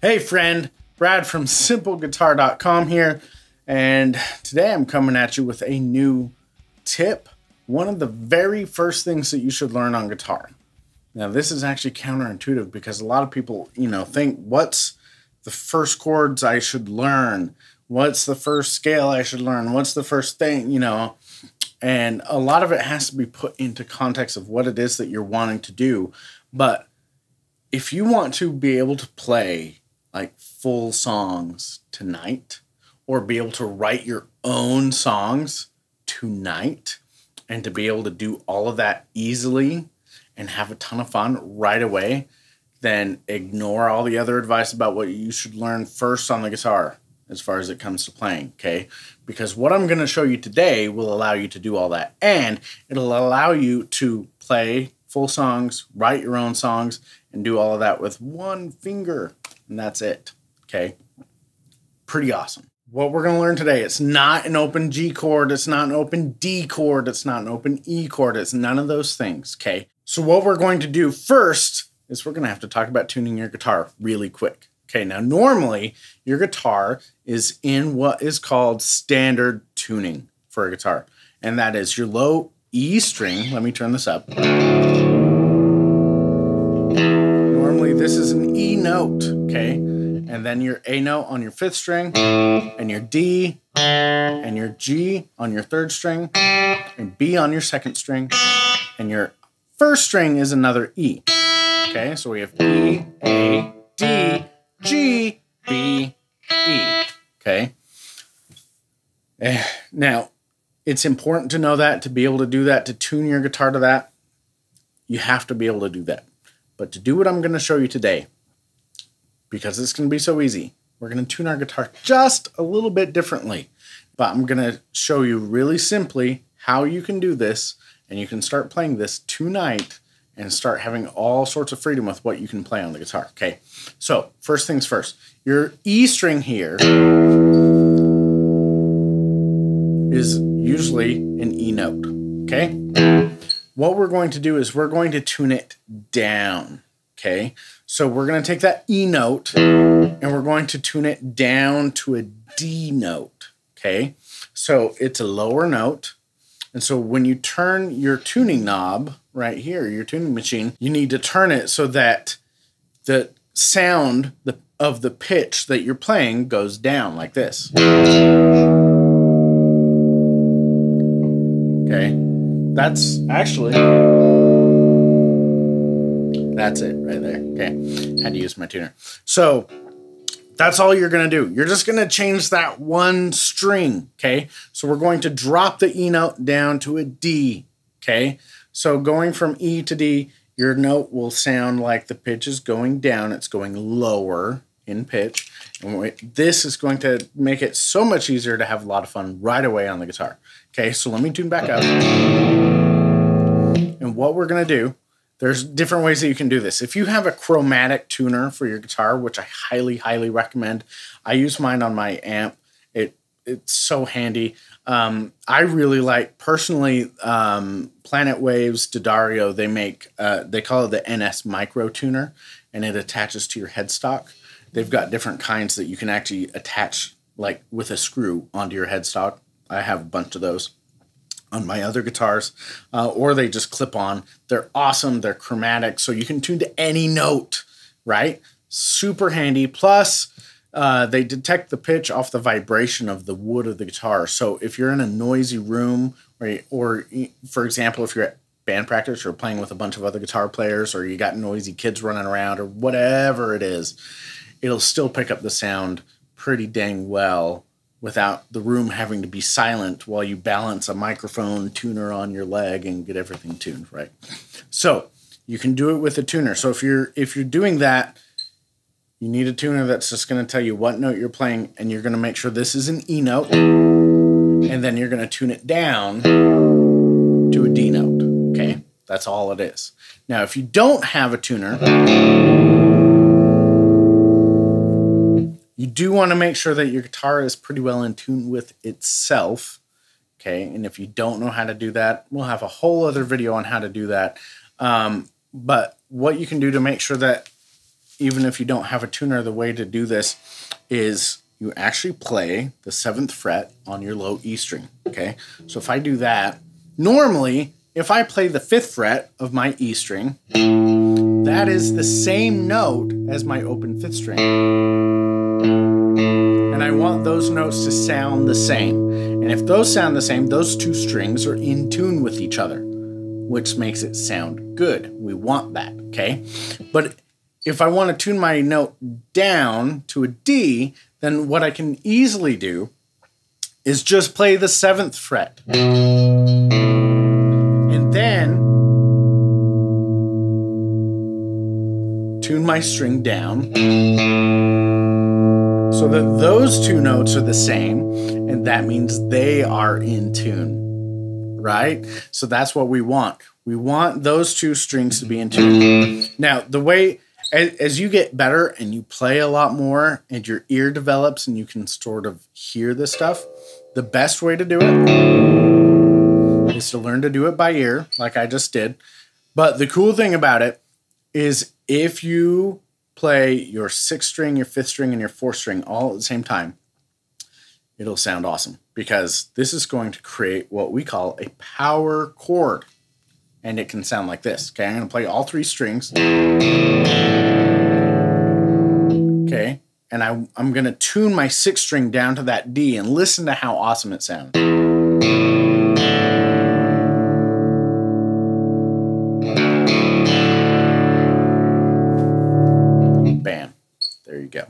Hey friend, Brad from simpleguitar.com here, and today I'm coming at you with a new tip. One of the very first things that you should learn on guitar. Now this is actually counterintuitive because a lot of people, think what's the first chords I should learn? What's the first scale I should learn? What's the first thing, And a lot of it has to be put into context of what it is that you're wanting to do. But if you want to be able to play like full songs tonight, or be able to write your own songs tonight, and to be able to do all of that easily and have a ton of fun right away, then ignore all the other advice about what you should learn first on the guitar as far as it comes to playing, okay? Because what I'm going to show you today will allow you to do all that, and it'll allow you to play full songs, write your own songs, and do all of that with one finger. And that's it, okay? Pretty awesome. What we're going to learn today, it's not an open G chord, it's not an open D chord, it's not an open E chord, it's none of those things, okay? So what we're going to do first is we're going to have to talk about tuning your guitar really quick. Okay, now normally your guitar is in what is called standard tuning for a guitar. And that is your low E string. Let me turn this up. Normally this is an E note, okay? And then your A note on your 5th string, and your D, and your G on your 3rd string, and B on your 2nd string, and your 1st string is another E. Okay, so we have E, A, D, G, B, E. Okay. Now, it's important to know that, to be able to do that, to tune your guitar to that, you have to be able to do that. But to do what I'm going to show you today, because it's going to be so easy, we're going to tune our guitar just a little bit differently. But I'm going to show you really simply how you can do this, and you can start playing this tonight and start having all sorts of freedom with what you can play on the guitar, okay? So, first things first. Your E string here is usually an E note, okay? What we're going to do is we're going to tune it down, okay? So we're going to take that E note and we're going to tune it down to a D note, okay? So it's a lower note. And so when you turn your tuning knob right here, your tuning machine, you need to turn it so that the sound of the pitch that you're playing goes down like this. Okay, that's it right there. Okay, had to use my tuner. So that's all you're going to do. You're just going to change that one string, okay? So we're going to drop the E note down to a D, okay? So going from E to D, your note will sound like the pitch is going down. It's going lower in pitch. And this is going to make it so much easier to have a lot of fun right away on the guitar. Okay, so let me tune back up. And what we're going to do, there's different ways that you can do this. If you have a chromatic tuner for your guitar, which I highly, highly recommend, I use mine on my amp. It's so handy. I really like, personally, Planet Waves, D'Addario, they call it the NS Micro Tuner, and it attaches to your headstock. They've got different kinds that you can actually attach, like with a screw, onto your headstock. I have a bunch of those on my other guitars, or they just clip on. They're awesome. They're chromatic, so you can tune to any note, right? Super handy. Plus, they detect the pitch off the vibration of the wood of the guitar. So if you're in a noisy room, or for example, if you're at band practice or playing with a bunch of other guitar players, or you got noisy kids running around, or whatever it is, it'll still pick up the sound pretty dang well without the room having to be silent while you balance a microphone tuner on your leg and get everything tuned, right? So you can do it with a tuner. So if you're doing that, you need a tuner that's just going to tell you what note you're playing, and you're going to make sure this is an E note, and then you're going to tune it down to a D note, okay? That's all it is. Now, if you don't have a tuner, you do want to make sure that your guitar is pretty well in tune with itself, okay? And if you don't know how to do that, we'll have a whole other video on how to do that. But what you can do to make sure that even if you don't have a tuner, the way to do this is you actually play the 7th fret on your low E string, okay? So if I do that, normally, if I play the 5th fret of my E string, that is the same note as my open 5th string. And I want those notes to sound the same. And if those sound the same, those two strings are in tune with each other, which makes it sound good. We want that, okay? But if I want to tune my note down to a D, then what I can easily do is just play the 7th fret. And then tune my string down so that those two notes are the same, and that means they are in tune, right? So that's what we want. We want those two strings to be in tune. Now, the way, as you get better and you play a lot more and your ear develops and you can sort of hear this stuff, the best way to do it is to learn to do it by ear, like I just did. But the cool thing about it is if you play your 6th string, your 5th string, and your 4th string all at the same time, it'll sound awesome because this is going to create what we call a power chord. And it can sound like this. Okay, I'm going to play all 3 strings. Okay, and I'm going to tune my 6th string down to that D and listen to how awesome it sounds. Bam. There you go.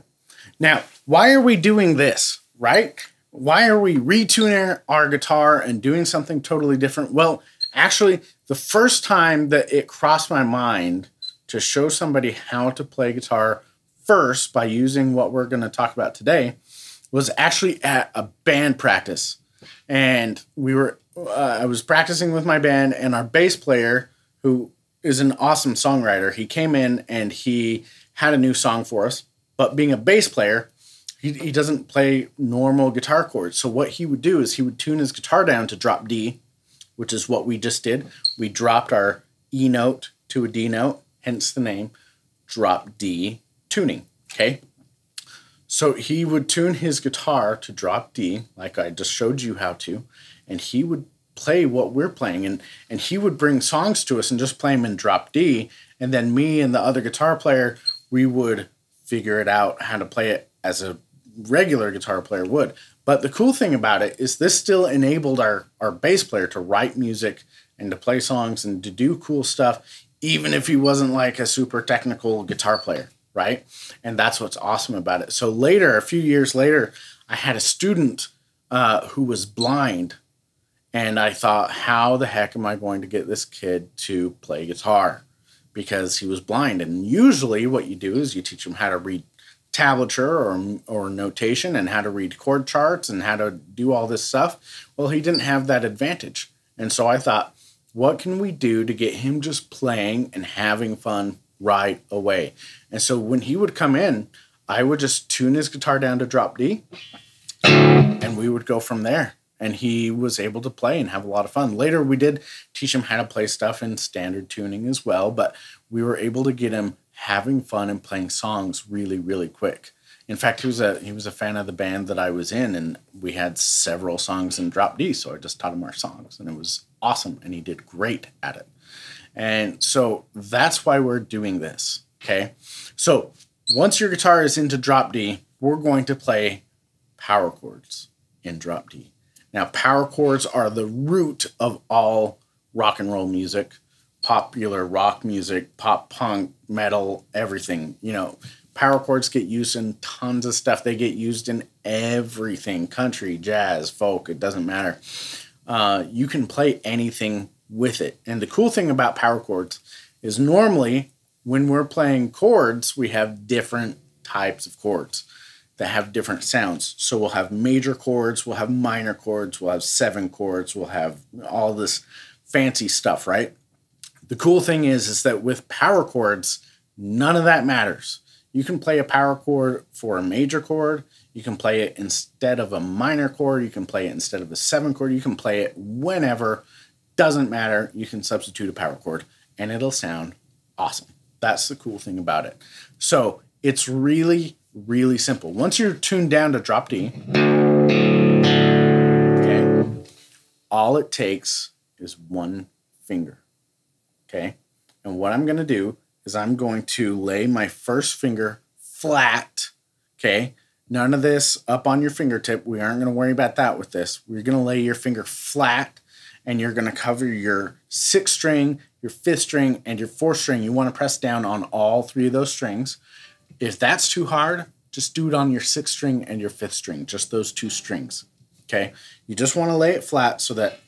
Now, why are we doing this, right? Why are we retuning our guitar and doing something totally different? Well, actually, the first time that it crossed my mind to show somebody how to play guitar first by using what we're going to talk about today was actually at a band practice. And I was practicing with my band, and our bass player, who is an awesome songwriter, he came in and he had a new song for us. But being a bass player, he doesn't play normal guitar chords. So what he would do is he would tune his guitar down to drop D, which is what we just did. We dropped our E note to a D note, hence the name, drop D tuning, okay? So he would tune his guitar to drop D, like I just showed you how to, and he would play what we're playing, and he would bring songs to us and just play them in drop D, and then me and the other guitar player, we would figure it out how to play it as a regular guitar player would. But the cool thing about it is this still enabled our bass player to write music and to play songs and to do cool stuff, even if he wasn't like a super technical guitar player, right? And that's what's awesome about it. So later, a few years later, I had a student who was blind, and I thought, how the heck am I going to get this kid to play guitar? Because he was blind. And usually what you do is you teach him how to read tablature or notation and how to read chord charts and how to do all this stuff. Well, he didn't have that advantage. And so I thought, what can we do to get him just playing and having fun right away? And so when he would come in, I would just tune his guitar down to drop D, and we would go from there. And he was able to play and have a lot of fun. Later, we did teach him how to play stuff in standard tuning as well, but we were able to get him having fun and playing songs really, really quick. In fact, he was a fan of the band that I was in, and we had several songs in drop D, so I just taught him our songs, and it was awesome, and he did great at it. And so that's why we're doing this, okay? So once your guitar is into drop D, we're going to play power chords in drop D. Now, power chords are the root of all rock and roll music, popular rock music, pop punk, metal, everything. You know, power chords get used in tons of stuff. They get used in everything, country, jazz, folk, it doesn't matter. You can play anything with it. And the cool thing about power chords is normally when we're playing chords, we have different types of chords that have different sounds. So we'll have major chords, we'll have minor chords, we'll have 7 chords, we'll have all this fancy stuff, right? The cool thing is that with power chords, none of that matters. You can play a power chord for a major chord, you can play it instead of a minor chord, you can play it instead of a 7 chord, you can play it whenever, doesn't matter, you can substitute a power chord and it'll sound awesome. That's the cool thing about it. So It's really, really simple. Once you're tuned down to drop D, okay, all it takes is one finger, okay? And what I'm going to do is I'm going to lay my first finger flat, okay? None of this up on your fingertip. We aren't going to worry about that with this. We're going to lay your finger flat, and you're going to cover your 6th string, your 5th string, and your 4th string. You want to press down on all 3 of those strings. If that's too hard, just do it on your 6th string and your 5th string, just those 2 strings, okay? You just want to lay it flat so that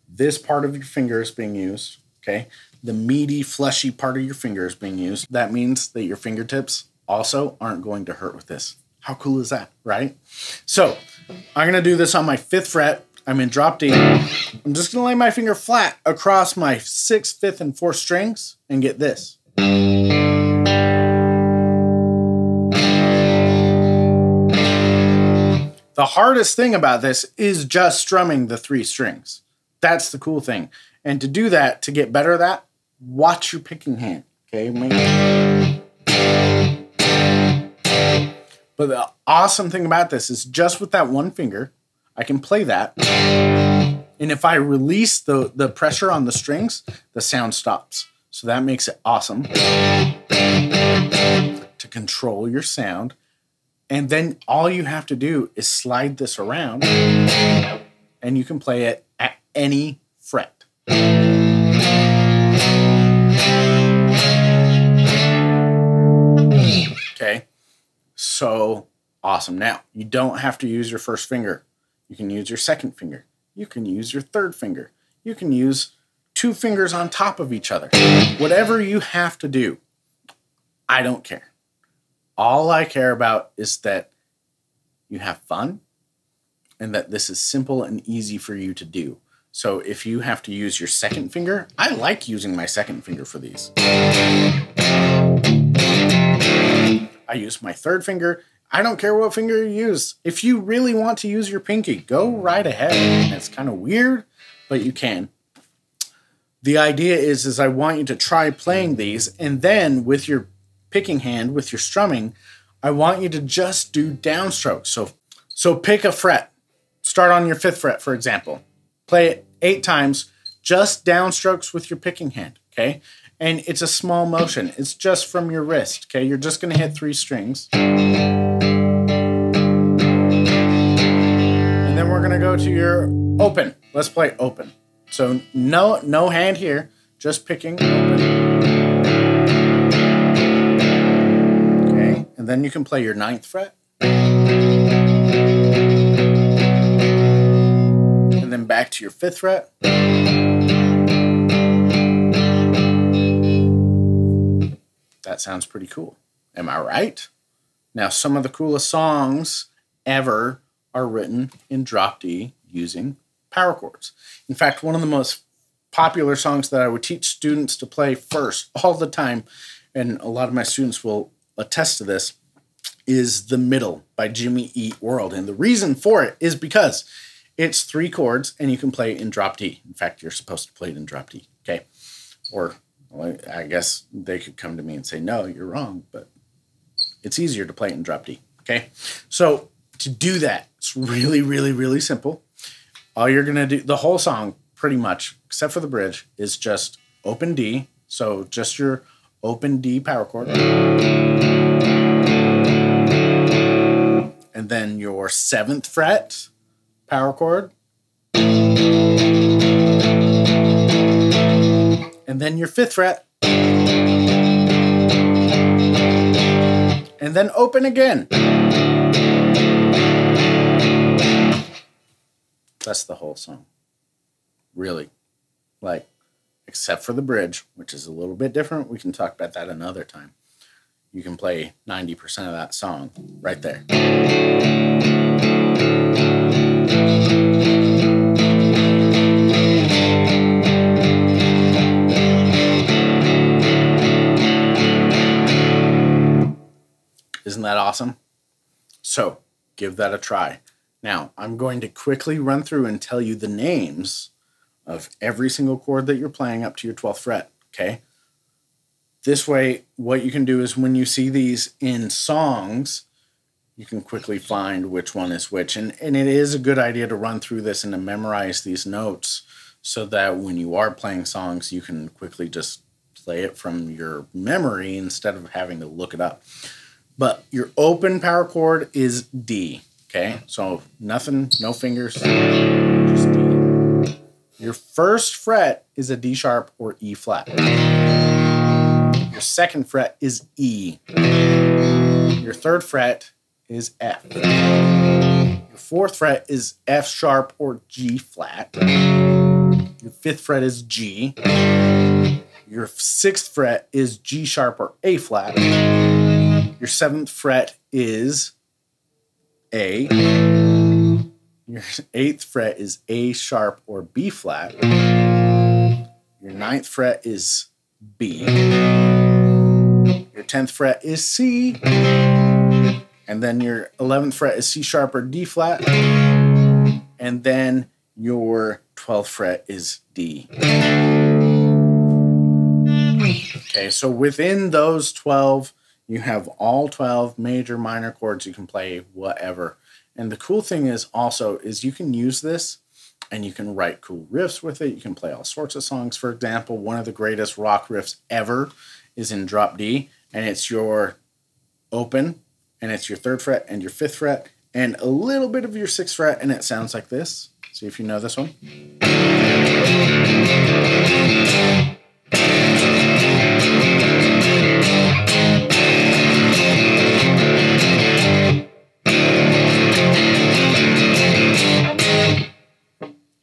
this part of your finger is being used, okay? The meaty, fleshy part of your finger is being used. That means that your fingertips also aren't going to hurt with this. How cool is that, right? So I'm going to do this on my 5th fret. I'm in drop D. I'm just going to lay my finger flat across my 6th, 5th, and 4th strings and get this. The hardest thing about this is just strumming the 3 strings. That's the cool thing. And to do that, to get better at that, watch your picking hand, okay? But the awesome thing about this is just with that one finger, I can play that. And if I release the pressure on the strings, the sound stops. So that makes it awesome to control your sound. And then all you have to do is slide this around and you can play it at any fret. Okay, so awesome. Now, you don't have to use your first finger. You can use your second finger. You can use your third finger. You can use 2 fingers on top of each other. Whatever you have to do, I don't care. All I care about is that you have fun and that this is simple and easy for you to do. So if you have to use your second finger, I like using my second finger for these. I use my third finger. I don't care what finger you use. If you really want to use your pinky, go right ahead. It's kind of weird, but you can. The idea is I want you to try playing these, and then with your picking hand, with your strumming, I want you to just do downstrokes. So pick a fret. Start on your 5th fret, for example. Play it 8 times, just downstrokes with your picking hand, okay? And it's a small motion. It's just from your wrist, okay? You're just going to hit 3 strings. And then we're going to go to your open. Let's play open. So no hand here, just picking open. Okay, and then you can play your 9th fret. And then back to your 5th fret. That sounds pretty cool. Am I right? Now, some of the coolest songs ever are written in drop D using power chords. In fact, one of the most popular songs that I would teach students to play first all the time, and a lot of my students will attest to this, is The Middle by Jimmy Eat World. And the reason for it is because it's 3 chords and you can play it in drop D. In fact, you're supposed to play it in drop D, okay? Or well, I guess they could come to me and say, no, you're wrong, but it's easier to play it in drop D, okay? So to do that, it's really, really, really simple. All you're going to do, the whole song pretty much, except for the bridge, is just open D. So just your open D power chord. And then your 7th fret power chord. And then your 5th fret. And then open again. That's the whole song. Really. Like, except for the bridge, which is a little bit different. We can talk about that another time. You can play 90% of that song right there. Isn't that awesome? So, give that a try. Now, I'm going to quickly run through and tell you the names of every single chord that you're playing up to your 12th fret, okay? This way, what you can do is when you see these in songs, you can quickly find which one is which. And it is a good idea to run through this and to memorize these notes so that when you are playing songs, you can quickly just play it from your memory instead of having to look it up. But your open power chord is D, okay? So nothing, no fingers, just D. Your first fret is a D sharp or E flat. Your second fret is E. Your third fret is F. Your fourth fret is F sharp or G flat. Your fifth fret is G. Your sixth fret is G sharp or A flat. Your seventh fret is A. Your eighth fret is A sharp or B flat. Your ninth fret is B. Your 10th fret is C. And then your 11th fret is C sharp or D flat. And then your 12th fret is D. Okay, so within those 12, you have all 12 major, minor chords. You can play whatever. And the cool thing is also is you can use this and you can write cool riffs with it. You can play all sorts of songs. For example, one of the greatest rock riffs ever is in drop D, and it's your open, and it's your third fret and your fifth fret, and a little bit of your sixth fret, and it sounds like this. See if you know this one.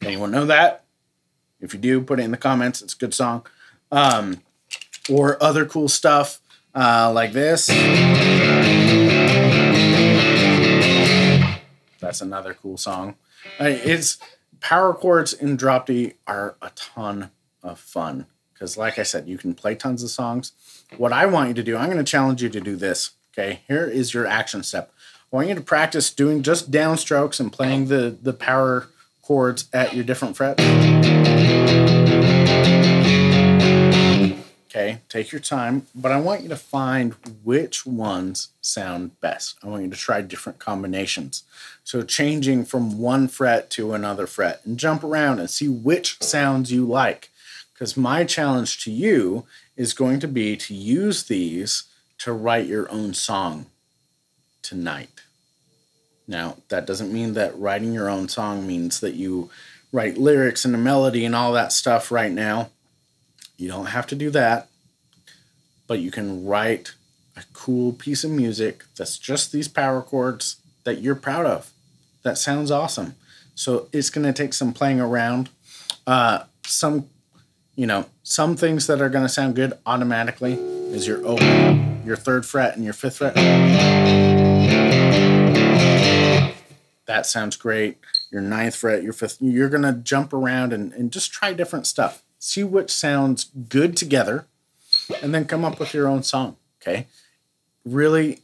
Anyone know that? If you do, put it in the comments. It's a good song. Or other cool stuff like this. That's another cool song. It's power chords in drop D are a ton of fun because, like I said, you can play tons of songs. What I want you to do, I'm going to challenge you to do this. Okay, here is your action step. I want you to practice doing just downstrokes and playing the power chords at your different frets. Okay, take your time, but I want you to find which ones sound best. I want you to try different combinations. So changing from one fret to another fret and jump around and see which sounds you like. Because my challenge to you is going to be to use these to write your own song tonight. Now, that doesn't mean that writing your own song means that you write lyrics and a melody and all that stuff right now. You don't have to do that, but you can write a cool piece of music that's just these power chords that you're proud of. That sounds awesome. So it's going to take some playing around. Some things that are going to sound good automatically is your open, your third fret, and your fifth fret. That sounds great. Your ninth fret, your fifth. You're going to jump around and just try different stuff. See what sounds good together, and then come up with your own song, okay? Really,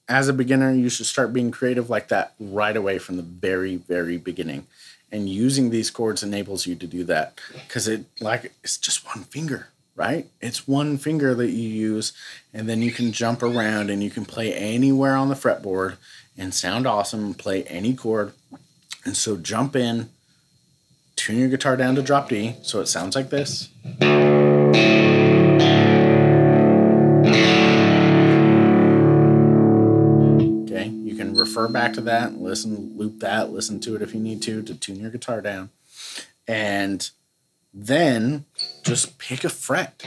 as a beginner, you should start being creative like that right away from the very, very beginning. And using these chords enables you to do that because it's just one finger, right? It's one finger that you use, and then you can jump around and you can play anywhere on the fretboard and sound awesome and play any chord. And so jump in, tune your guitar down to drop D so it sounds like this. Okay, you can refer back to that, loop that, listen to it if you need to tune your guitar down. And then just pick a fret.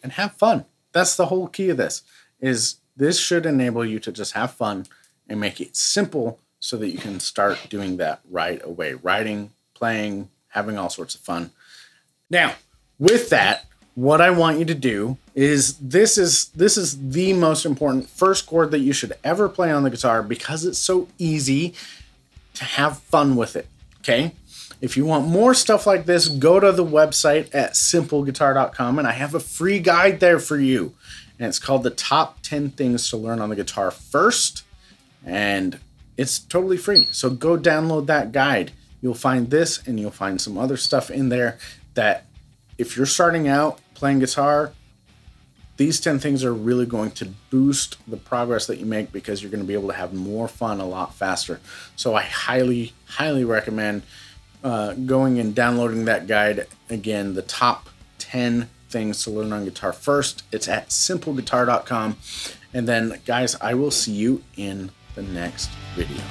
And have fun. That's the whole key of this, is this should enable you to just have fun and make it simple so that you can start doing that right away. Writing, playing, having all sorts of fun. Now, with that, what I want you to do is this is the most important first chord that you should ever play on the guitar because it's so easy to have fun with it, okay? If you want more stuff like this, go to the website at simpleguitar.com, and I have a free guide there for you. And it's called the Top 10 Things to Learn on the Guitar First. And It's totally free. So go download that guide. You'll find this and you'll find some other stuff in there that if you're starting out playing guitar, these 10 things are really going to boost the progress that you make because you're going to be able to have more fun a lot faster. So I highly, highly recommend going and downloading that guide. Again, the top 10 things to learn on guitar first. It's at simpleguitar.com. And then, guys, I will see you in the next video.